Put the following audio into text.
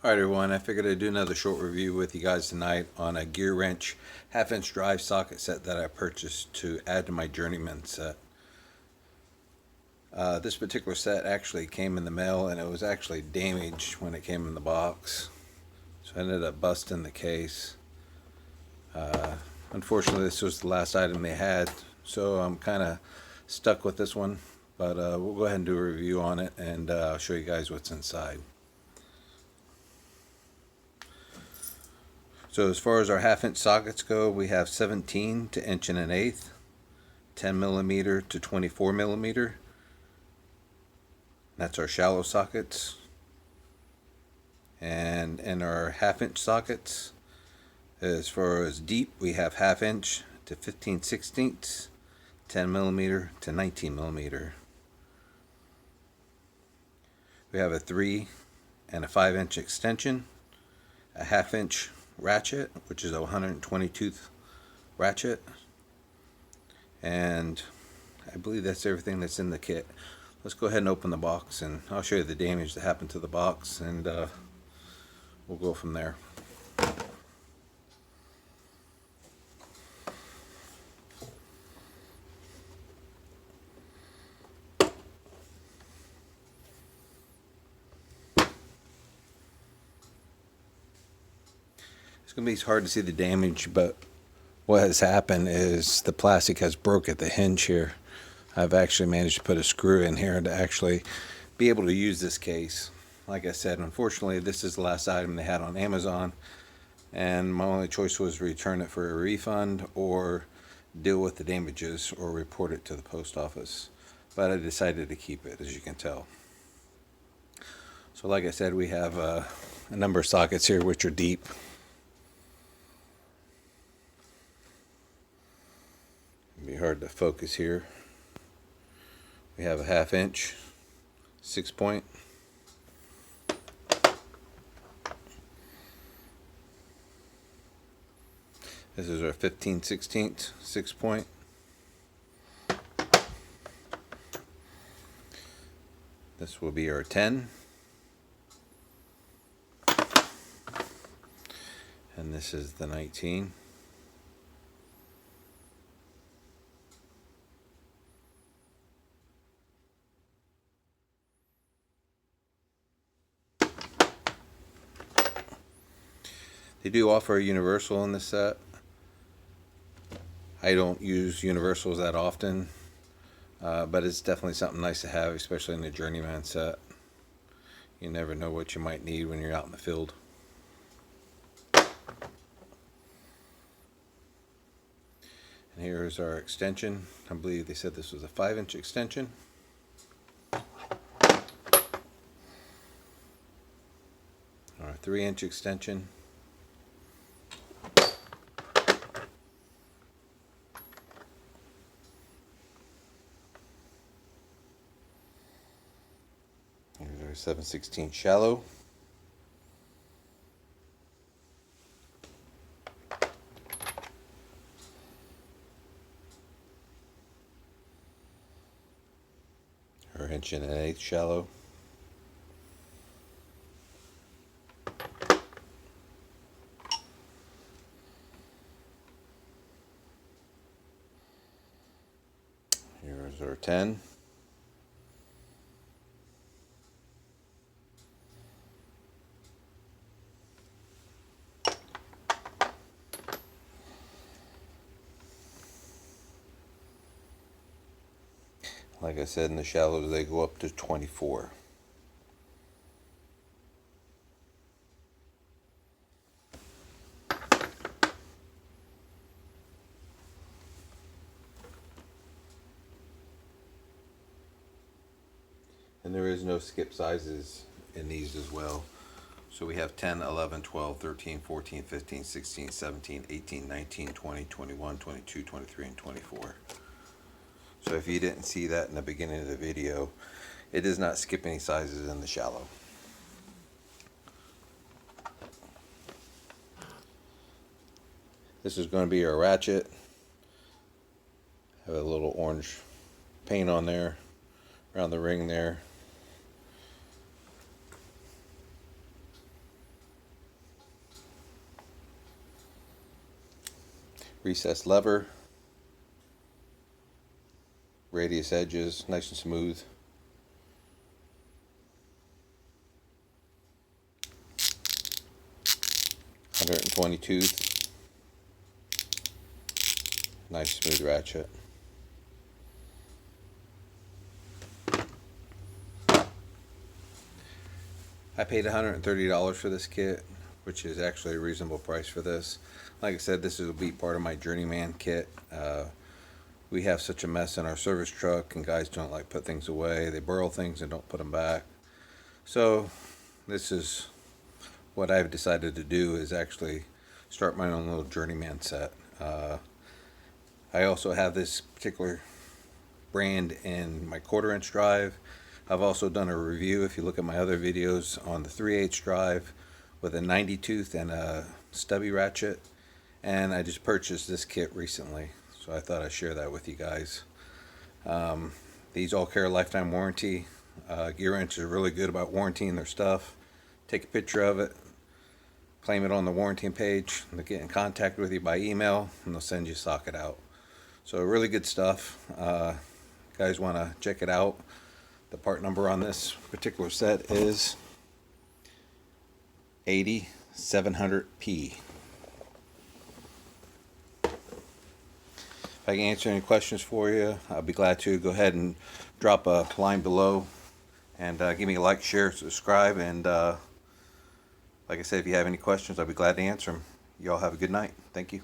Alright everyone, I figured I'd do another short review with you guys tonight on a Gearwrench half-inch drive socket set that I purchased to add to my Journeyman set. This particular set actually came in the mail and it was actually damaged when it came in the box. So I ended up busting the case. Unfortunately this was the last item they had, so I'm kind of stuck with this one. But we'll go ahead and do a review on it and I'll show you guys what's inside. So as far as our half-inch sockets go, we have 17 to 1 1/8, 10 millimeter to 24 millimeter. That's our shallow sockets. And in our half-inch sockets, as far as deep, we have 1/2 inch to 15/16, 10 millimeter to 19 millimeter. We have a 3 and a 5 inch extension, a 1/2 inch ratchet, which is a 120 tooth ratchet, and I believe that's everything that's in the kit. Let's go ahead and open the box and I'll show you the damage that happened to the box, and we'll go from there. It's going to be hard to see the damage, but what has happened is the plastic has broke at the hinge here. I've actually managed to put a screw in here to actually be able to use this case. Like I said, unfortunately this is the last item they had on Amazon, and my only choice was return it for a refund or deal with the damages or report it to the post office. But I decided to keep it, as you can tell. So like I said, we have a number of sockets here which are deep. It'd be hard to focus here. We have a 1/2 inch 6-point. This is our 15/16 6-point. This will be our 10. And this is the 19. They do offer a universal in this set. I don't use universals that often, but it's definitely something nice to have, especially in a Journeyman set. You never know what you might need when you're out in the field. And here's our extension. I believe they said this was a 5 inch extension. Our 3 inch extension. Here's our 7/16 shallow. Our 1 1/8 shallow. Here's our 10. Like I said, in the shallows they go up to 24. And there is no skip sizes in these as well. So we have 10, 11, 12, 13, 14, 15, 16, 17, 18, 19, 20, 21, 22, 23, and 24. So if you didn't see that in the beginning of the video, it does not skip any sizes in the shallow. This is going to be our ratchet. Have a little orange paint on there, around the ring there. recessed lever, radius edges, nice and smooth. .120 tooth, nice smooth ratchet. I paid $130 for this kit, which is actually a reasonable price for this. Like I said, this will be part of my Journeyman kit. We have such a mess in our service truck, and guys don't like put things away. They borrow things and don't put them back. So this is what I've decided to do, is actually start my own little Journeyman set. I also have this particular brand in my 1/4 inch drive. I've also done a review, if you look at my other videos, on the 3/8 drive with a 90 tooth and a stubby ratchet. And I just purchased this kit recently, so I thought I'd share that with you guys. These all carry a lifetime warranty. Gearwrench is really good about warrantying their stuff. Take a picture of it, claim it on the warranty page, they'll get in contact with you by email, and they'll send you a socket out. So really good stuff. Guys want to check it out. The part number on this particular set is 80700P. If I can answer any questions for you, I'll be glad to. Go ahead and drop a line below, and give me a like, share, subscribe, and like I said, if you have any questions, I'll be glad to answer them. You all have a good night. Thank you.